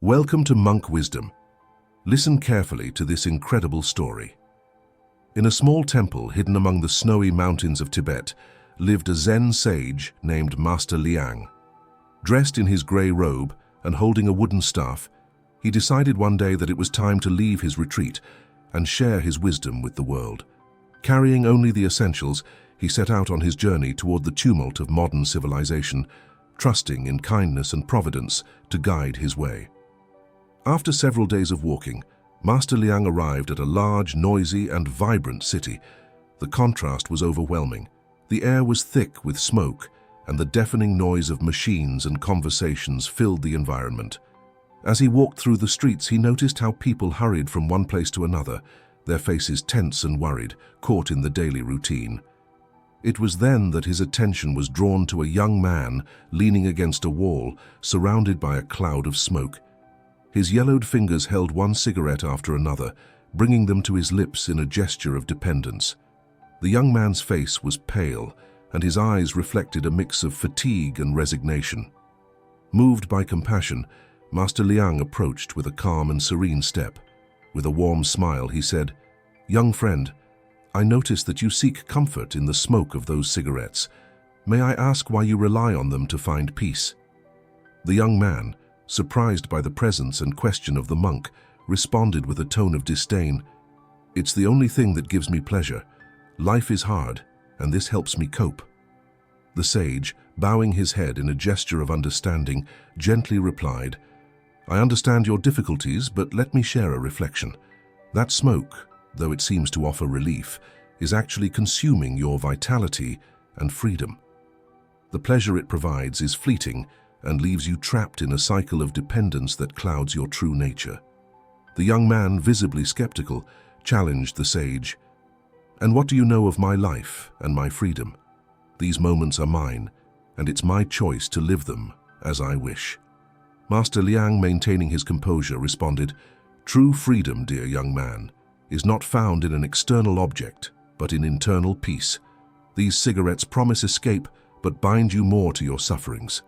Welcome to Monk Wisdom. Listen carefully to this incredible story. In a small temple hidden among the snowy mountains of Tibet lived a Zen sage named Master Liang. Dressed in his grey robe and holding a wooden staff, he decided one day that it was time to leave his retreat and share his wisdom with the world. Carrying only the essentials, he set out on his journey toward the tumult of modern civilization, trusting in kindness and providence to guide his way. After several days of walking, Master Liang arrived at a large, noisy, and vibrant city. The contrast was overwhelming. The air was thick with smoke, and the deafening noise of machines and conversations filled the environment. As he walked through the streets, he noticed how people hurried from one place to another, their faces tense and worried, caught in the daily routine. It was then that his attention was drawn to a young man leaning against a wall, surrounded by a cloud of smoke. His yellowed fingers held one cigarette after another, bringing them to his lips in a gesture of dependence. The young man's face was pale, and his eyes reflected a mix of fatigue and resignation. Moved by compassion, Master Liang approached with a calm and serene step. With a warm smile, he said, "Young friend, I notice that you seek comfort in the smoke of those cigarettes. May I ask why you rely on them to find peace?" The young man, surprised by the presence and question of the monk, responded with a tone of disdain, "It's the only thing that gives me pleasure. Life is hard, and this helps me cope." The sage, bowing his head in a gesture of understanding, gently replied, "I understand your difficulties, but let me share a reflection. That smoke, though it seems to offer relief, is actually consuming your vitality and freedom. The pleasure it provides is fleeting and leaves you trapped in a cycle of dependence that clouds your true nature." The young man, visibly skeptical, challenged the sage, "And what do you know of my life and my freedom? These moments are mine, and it's my choice to live them as I wish." Master Liang, maintaining his composure, responded, "True freedom, dear young man, is not found in an external object, but in internal peace. These cigarettes promise escape, but bind you more to your sufferings.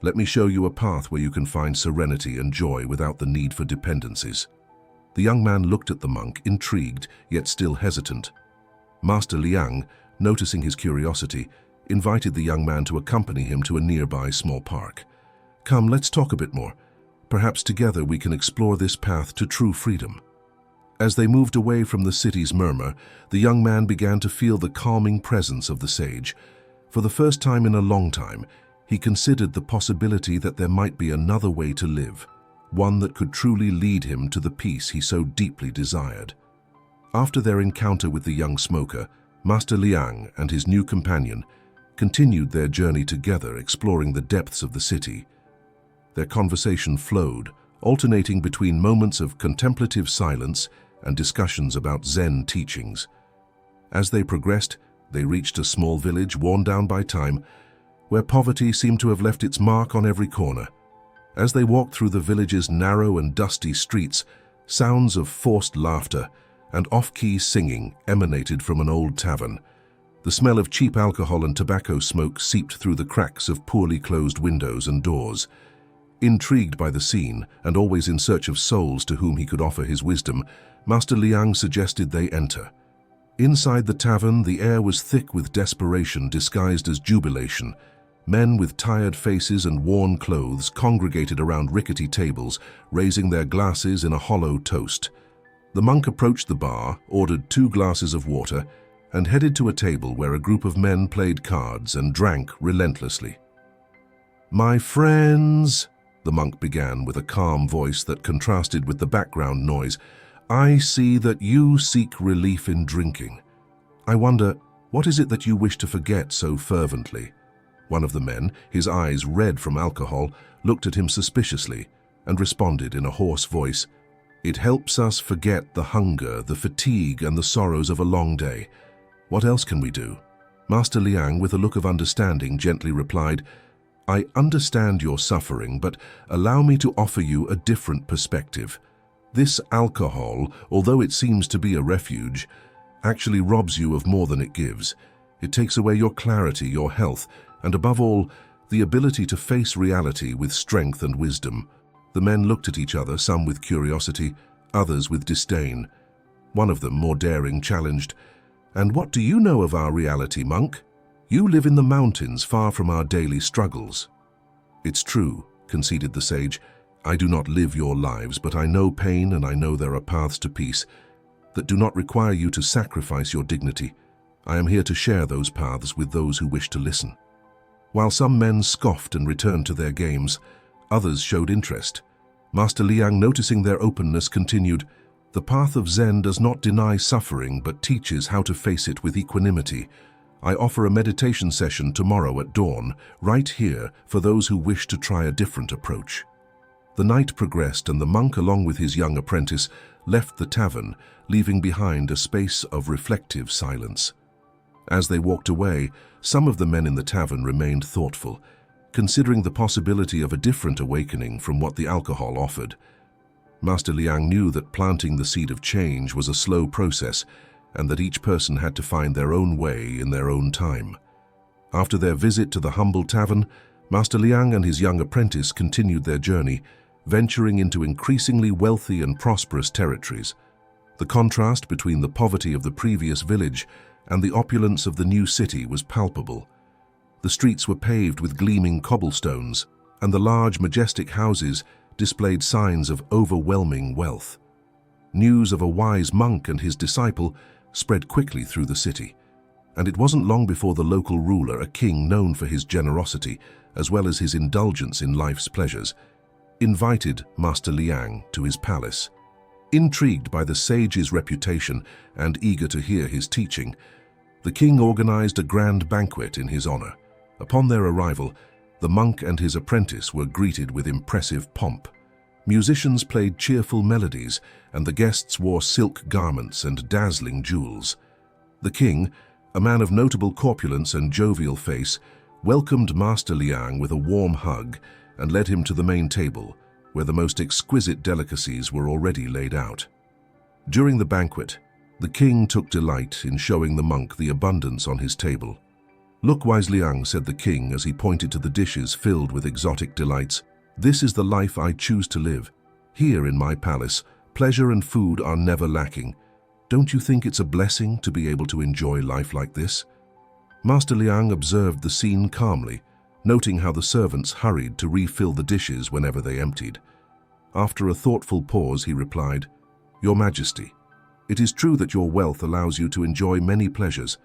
Let me show you a path where you can find serenity and joy without the need for dependencies." The young man looked at the monk, intrigued, yet still hesitant. Master Liang, noticing his curiosity, invited the young man to accompany him to a nearby small park. "Come, let's talk a bit more. Perhaps together we can explore this path to true freedom." As they moved away from the city's murmur, the young man began to feel the calming presence of the sage. For the first time in a long time, he considered the possibility that there might be another way to live, one that could truly lead him to the peace he so deeply desired. After their encounter with the young smoker, Master Liang and his new companion continued their journey together, exploring the depths of the city. Their conversation flowed, alternating between moments of contemplative silence and discussions about Zen teachings. As they progressed, they reached a small village worn down by time, where poverty seemed to have left its mark on every corner. As they walked through the village's narrow and dusty streets, sounds of forced laughter and off-key singing emanated from an old tavern. The smell of cheap alcohol and tobacco smoke seeped through the cracks of poorly closed windows and doors. Intrigued by the scene, and always in search of souls to whom he could offer his wisdom, Master Liang suggested they enter. Inside the tavern, the air was thick with desperation disguised as jubilation. Men with tired faces and worn clothes congregated around rickety tables, raising their glasses in a hollow toast. The monk approached the bar, ordered 2 glasses of water, and headed to a table where a group of men played cards and drank relentlessly. "My friends," the monk began with a calm voice that contrasted with the background noise, "I see that you seek relief in drinking. I wonder, what is it that you wish to forget so fervently?" One of the men, his eyes red from alcohol, looked at him suspiciously and responded in a hoarse voice, "It helps us forget the hunger, the fatigue, and the sorrows of a long day. What else can we do?" Master Liang, with a look of understanding, gently replied, "I understand your suffering, but allow me to offer you a different perspective. This alcohol, although it seems to be a refuge, actually robs you of more than it gives. It takes away your clarity, your health, and above all, the ability to face reality with strength and wisdom. The men looked at each other, some with curiosity, others with disdain. One of them, more daring, challenged, "And what do you know of our reality, monk? You live in the mountains, far from our daily struggles." "It's true," conceded the sage. "I do not live your lives, but I know pain and I know there are paths to peace that do not require you to sacrifice your dignity. I am here to share those paths with those who wish to listen." While some men scoffed and returned to their games, others showed interest. Master Liang, noticing their openness, continued, "The path of Zen does not deny suffering but teaches how to face it with equanimity. I offer a meditation session tomorrow at dawn, right here, for those who wish to try a different approach." The night progressed and the monk, along with his young apprentice, left the tavern, leaving behind a space of reflective silence. As they walked away, some of the men in the tavern remained thoughtful, considering the possibility of a different awakening from what the alcohol offered. Master Liang knew that planting the seed of change was a slow process and that each person had to find their own way in their own time. After their visit to the humble tavern, Master Liang and his young apprentice continued their journey, venturing into increasingly wealthy and prosperous territories. The contrast between the poverty of the previous village and the opulence of the new city was palpable. The streets were paved with gleaming cobblestones, and the large, majestic houses displayed signs of overwhelming wealth. News of a wise monk and his disciple spread quickly through the city, and it wasn't long before the local ruler, a king known for his generosity as well as his indulgence in life's pleasures, invited Master Liang to his palace. Intrigued by the sage's reputation and eager to hear his teaching, the king organized a grand banquet in his honor. Upon their arrival, the monk and his apprentice were greeted with impressive pomp. Musicians played cheerful melodies, and the guests wore silk garments and dazzling jewels. The king, a man of notable corpulence and jovial face, welcomed Master Liang with a warm hug and led him to the main table, where the most exquisite delicacies were already laid out. During the banquet, the king took delight in showing the monk the abundance on his table. "Look, wise Liang," said the king as he pointed to the dishes filled with exotic delights. "This is the life I choose to live. Here in my palace, pleasure and food are never lacking. Don't you think it's a blessing to be able to enjoy life like this?" Master Liang observed the scene calmly, noting how the servants hurried to refill the dishes whenever they emptied. After a thoughtful pause, he replied, "Your Majesty, it is true that your wealth allows you to enjoy many pleasures,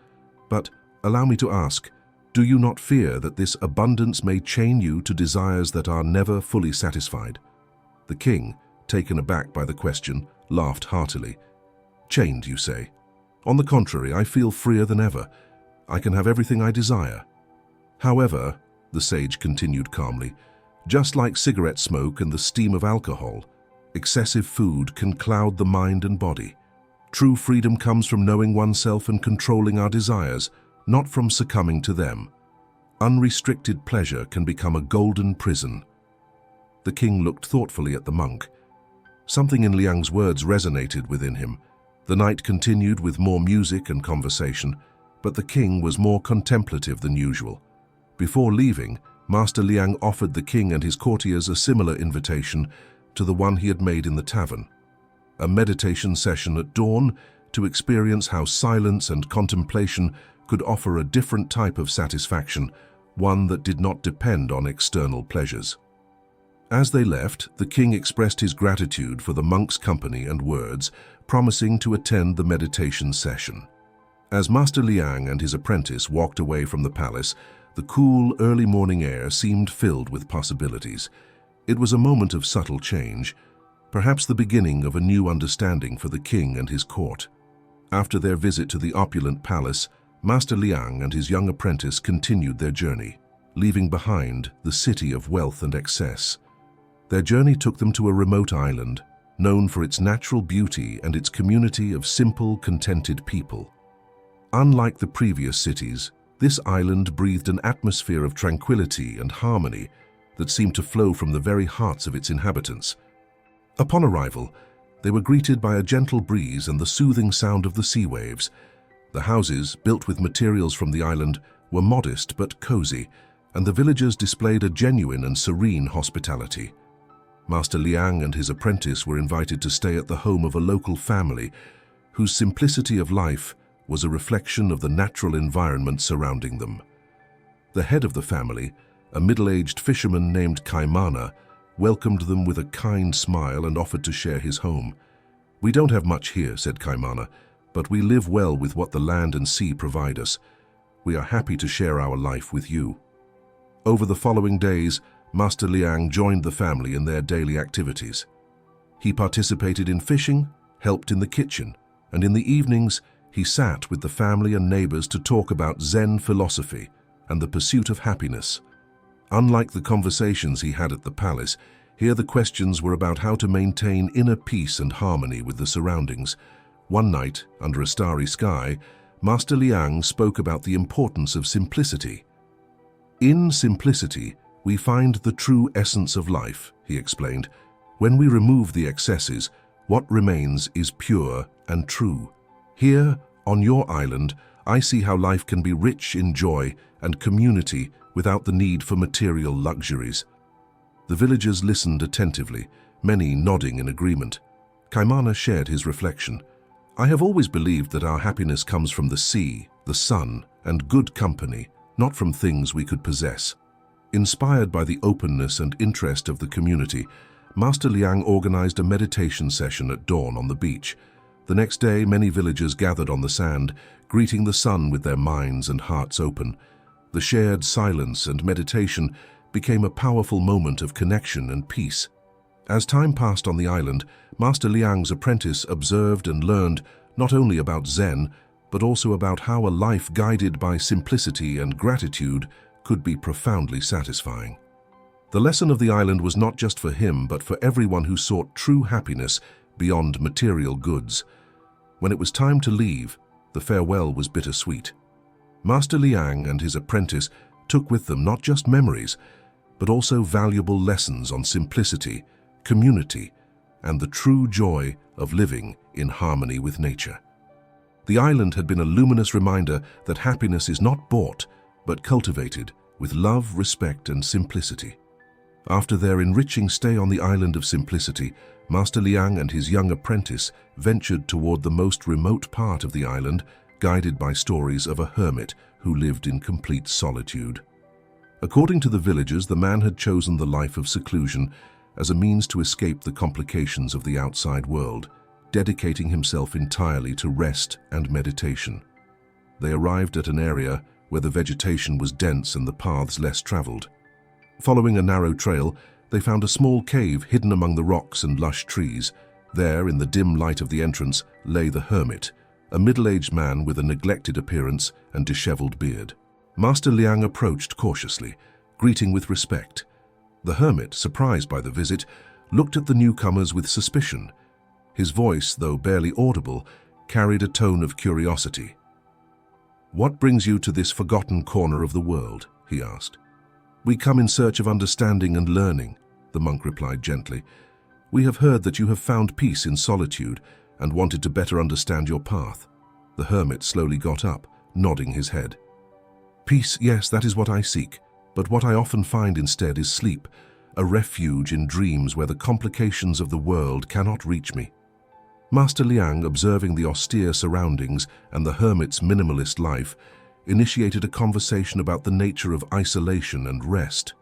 but allow me to ask, do you not fear that this abundance may chain you to desires that are never fully satisfied?" The king, taken aback by the question, laughed heartily. "Chained, you say? On the contrary, I feel freer than ever. I can have everything I desire. However," the sage continued calmly, "just like cigarette smoke and the steam of alcohol, excessive food can cloud the mind and body. True freedom comes from knowing oneself and controlling our desires, not from succumbing to them. Unrestricted pleasure can become a golden prison." The king looked thoughtfully at the monk. Something in Liang's words resonated within him. The night continued with more music and conversation, but the king was more contemplative than usual. Before leaving, Master Liang offered the king and his courtiers a similar invitation to the one he had made in the tavern. A meditation session at dawn to experience how silence and contemplation could offer a different type of satisfaction, one that did not depend on external pleasures. As they left, the king expressed his gratitude for the monk's company and words, promising to attend the meditation session. As Master Liang and his apprentice walked away from the palace, the cool, early morning air seemed filled with possibilities. It was a moment of subtle change, perhaps the beginning of a new understanding for the king and his court. After their visit to the opulent palace, Master Liang and his young apprentice continued their journey, leaving behind the city of wealth and excess. Their journey took them to a remote island, known for its natural beauty and its community of simple, contented people. Unlike the previous cities, this island breathed an atmosphere of tranquility and harmony that seemed to flow from the very hearts of its inhabitants. Upon arrival, they were greeted by a gentle breeze and the soothing sound of the sea waves. The houses, built with materials from the island, were modest but cozy, and the villagers displayed a genuine and serene hospitality. Master Liang and his apprentice were invited to stay at the home of a local family whose simplicity of life was a reflection of the natural environment surrounding them. The head of the family, a middle-aged fisherman named Kaimana, welcomed them with a kind smile and offered to share his home. "We don't have much here," said Kaimana, "but we live well with what the land and sea provide us. We are happy to share our life with you." Over the following days, Master Liang joined the family in their daily activities. He participated in fishing, helped in the kitchen, and in the evenings, he sat with the family and neighbors to talk about Zen philosophy and the pursuit of happiness. Unlike the conversations he had at the palace, here the questions were about how to maintain inner peace and harmony with the surroundings. One night, under a starry sky, Master Liang spoke about the importance of simplicity. "In simplicity, we find the true essence of life," he explained. "When we remove the excesses, what remains is pure and true. Here, on your island, I see how life can be rich in joy and community without the need for material luxuries." The villagers listened attentively, many nodding in agreement. Kaimana shared his reflection. "I have always believed that our happiness comes from the sea, the sun, and good company, not from things we could possess." Inspired by the openness and interest of the community, Master Liang organized a meditation session at dawn on the beach. The next day, many villagers gathered on the sand, greeting the sun with their minds and hearts open. The shared silence and meditation became a powerful moment of connection and peace. As time passed on the island, Master Liang's apprentice observed and learned not only about Zen, but also about how a life guided by simplicity and gratitude could be profoundly satisfying. The lesson of the island was not just for him, but for everyone who sought true happiness beyond material goods. When it was time to leave, the farewell was bittersweet. Master Liang and his apprentice took with them not just memories, but also valuable lessons on simplicity, community, and the true joy of living in harmony with nature. The island had been a luminous reminder that happiness is not bought, but cultivated with love, respect, and simplicity. After their enriching stay on the island of simplicity, Master Liang and his young apprentice ventured toward the most remote part of the island, guided by stories of a hermit who lived in complete solitude. According to the villagers, the man had chosen the life of seclusion as a means to escape the complications of the outside world, dedicating himself entirely to rest and meditation. They arrived at an area where the vegetation was dense and the paths less traveled. Following a narrow trail, they found a small cave hidden among the rocks and lush trees. There, in the dim light of the entrance, lay the hermit, a middle-aged man with a neglected appearance and disheveled beard. Master Liang approached cautiously, greeting with respect. The hermit, surprised by the visit, looked at the newcomers with suspicion. His voice, though barely audible, carried a tone of curiosity. "What brings you to this forgotten corner of the world?" he asked. "We come in search of understanding and learning," the monk replied gently. "We have heard that you have found peace in solitude and wanted to better understand your path." The hermit slowly got up, nodding his head. "Peace, yes, that is what I seek, but what I often find instead is sleep, a refuge in dreams where the complications of the world cannot reach me." Master Liang, observing the austere surroundings and the hermit's minimalist life, initiated a conversation about the nature of isolation and rest.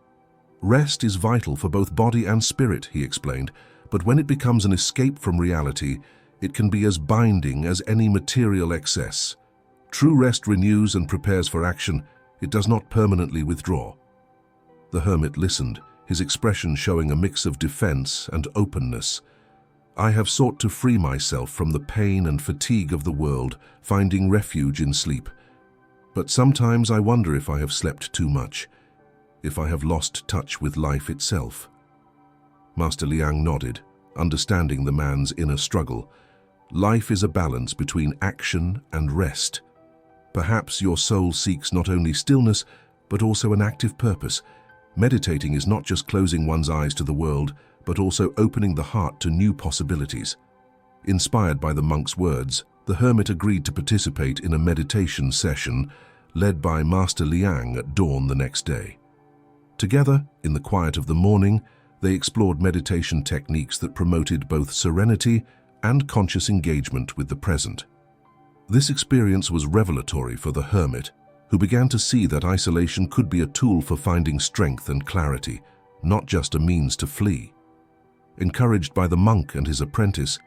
"Rest is vital for both body and spirit," he explained, "but when it becomes an escape from reality, it can be as binding as any material excess. True rest renews and prepares for action. It does not permanently withdraw." The hermit listened, his expression showing a mix of defense and openness. "I have sought to free myself from the pain and fatigue of the world, finding refuge in sleep. But sometimes I wonder if I have slept too much, if I have lost touch with life itself." Master Liang nodded, understanding the man's inner struggle. "Life is a balance between action and rest. Perhaps your soul seeks not only stillness, but also an active purpose. Meditating is not just closing one's eyes to the world, but also opening the heart to new possibilities." Inspired by the monk's words, the hermit agreed to participate in a meditation session led by Master Liang at dawn the next day. Together, in the quiet of the morning, they explored meditation techniques that promoted both serenity and conscious engagement with the present. This experience was revelatory for the hermit, who began to see that isolation could be a tool for finding strength and clarity, not just a means to flee. Encouraged by the monk and his apprentice,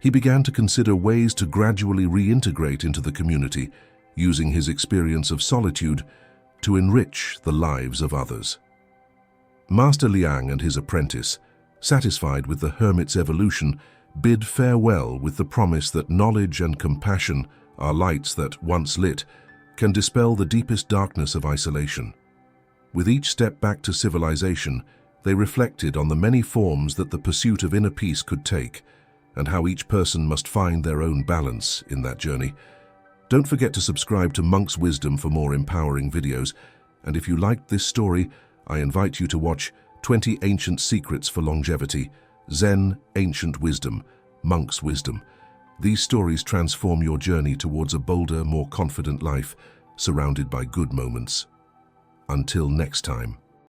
he began to consider ways to gradually reintegrate into the community, using his experience of solitude to enrich the lives of others. Master Liang and his apprentice, satisfied with the hermit's evolution, bid farewell with the promise that knowledge and compassion are lights that, once lit, can dispel the deepest darkness of isolation. With each step back to civilization, they reflected on the many forms that the pursuit of inner peace could take, and how each person must find their own balance in that journey. Don't forget to subscribe to Monk's Wisdom for more empowering videos, and if you liked this story, I invite you to watch 20 Ancient Secrets for Longevity, Zen, Ancient Wisdom, Monk's Wisdom. These stories transform your journey towards a bolder, more confident life, surrounded by good moments. Until next time.